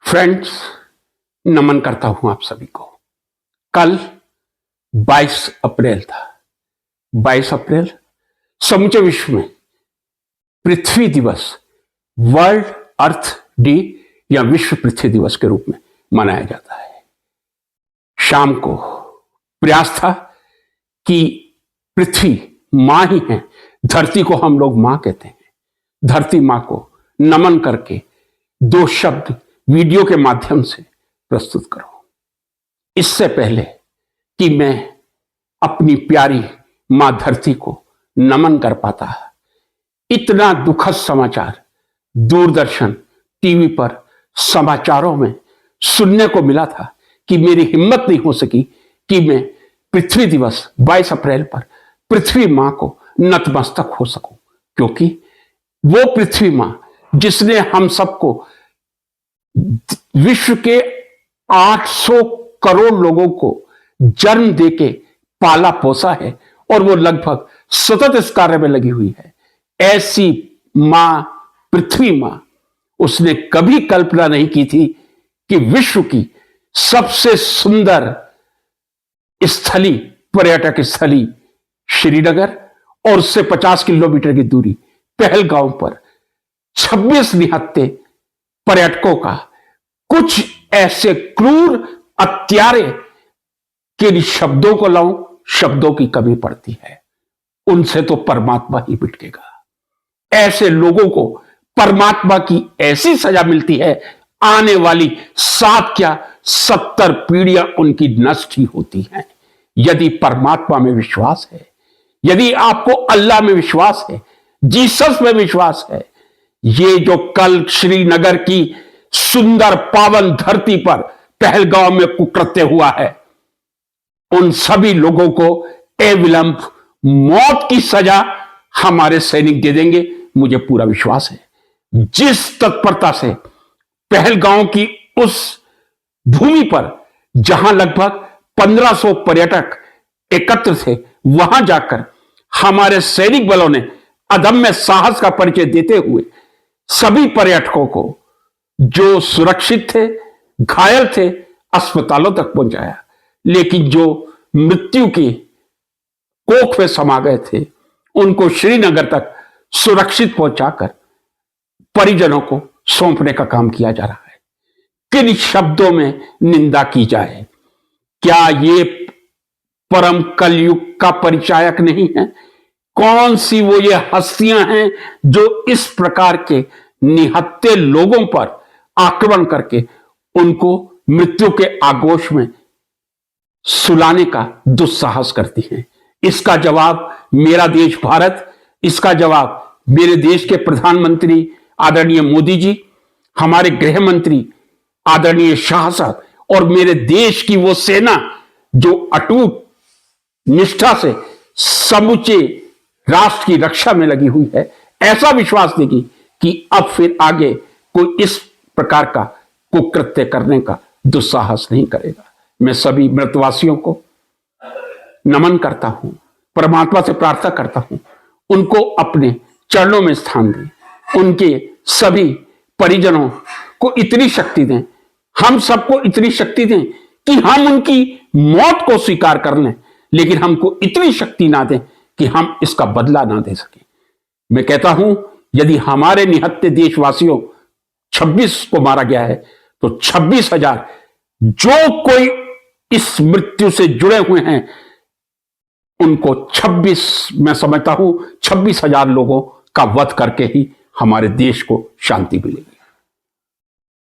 Friends, नमन करता हूं आप सभी को। कल 22 अप्रैल था। 22 अप्रैल समूचे विश्व में पृथ्वी दिवस, वर्ल्ड अर्थ डे या विश्व पृथ्वी दिवस के रूप में मनाया जाता है। शाम को प्रयास था कि पृथ्वी मां ही है, धरती को हम लोग मां कहते हैं। धरती मां को नमन करके दो शब्द वीडियो के माध्यम से प्रस्तुत करो। इससे पहले कि मैं अपनी प्यारी मां धरती को नमन कर पाता, इतना दुखद समाचार दूरदर्शन टीवी पर समाचारों में सुनने को मिला था कि मेरी हिम्मत नहीं हो सकी कि मैं पृथ्वी दिवस 22 अप्रैल पर पृथ्वी मां को नतमस्तक हो सकूं, क्योंकि वो पृथ्वी मां जिसने हम सबको विश्व के 800 करोड़ लोगों को जन्म देके पाला पोसा है और वो लगभग सतत इस कार्य में लगी हुई है, ऐसी मां पृथ्वी मां उसने कभी कल्पना नहीं की थी कि विश्व की सबसे सुंदर स्थली, पर्यटक स्थली श्रीनगर और उससे 50 किलोमीटर की दूरी पहलगांव पर 26 निहत्थे पर्यटकों का कुछ ऐसे क्रूर हत्यारे के शब्दों को लाऊं, शब्दों की कमी पड़ती है। उनसे तो परमात्मा ही बिटकेगा। ऐसे लोगों को परमात्मा की ऐसी सजा मिलती है, आने वाली 7 क्या 70 पीढ़ियां उनकी नष्ट ही होती हैं। यदि परमात्मा में विश्वास है, यदि आपको अल्लाह में विश्वास है, जीसस में विश्वास है, ये जो कल श्रीनगर की सुंदर पावन धरती पर पहलगांव में कुकृत्य हुआ है, उन सभी लोगों को अविलंब मौत की सजा हमारे सैनिक दे देंगे, मुझे पूरा विश्वास है। जिस तत्परता से पहलगांव की उस भूमि पर जहां लगभग 1500 पर्यटक एकत्र थे, वहां जाकर हमारे सैनिक बलों ने अदम्य साहस का परिचय देते हुए सभी पर्यटकों को जो सुरक्षित थे, घायल थे, अस्पतालों तक पहुंचाया, लेकिन जो मृत्यु की कोख में समा गए थे उनको श्रीनगर तक सुरक्षित पहुंचाकर परिजनों को सौंपने का काम किया जा रहा है। किन शब्दों में निंदा की जाए? क्या ये परम कलयुग का परिचायक नहीं है? कौन सी वो ये हस्तियां हैं जो इस प्रकार के निहत्थे लोगों पर आक्रमण करके उनको मृत्यु के आगोश में सुलाने का दुस्साहस करती हैं? इसका जवाब मेरा देश भारत, इसका जवाब मेरे देश के प्रधानमंत्री आदरणीय मोदी जी, हमारे गृह मंत्री आदरणीय शाह साहब और मेरे देश की वो सेना जो अटूट निष्ठा से समूचे राष्ट्र की रक्षा में लगी हुई है, ऐसा विश्वास देगी कि अब फिर आगे कोई इस प्रकार का कुकृत्य करने का दुस्साहस नहीं करेगा। मैं सभी मृतवासियों को नमन करता हूं, परमात्मा से प्रार्थना करता हूं उनको अपने चरणों में स्थान दें, उनके सभी परिजनों को इतनी शक्ति दें, हम सबको इतनी शक्ति दें कि हम उनकी मौत को स्वीकार कर लें, लेकिन हमको इतनी शक्ति ना दें कि हम इसका बदला ना दे सकें। मैं कहता हूं, यदि हमारे निहत्थे देशवासियों 26 को मारा गया है तो 26,000 जो कोई इस मृत्यु से जुड़े हुए हैं उनको 26, मैं समझता हूं 26,000 लोगों का वध करके ही हमारे देश को शांति मिलेगी।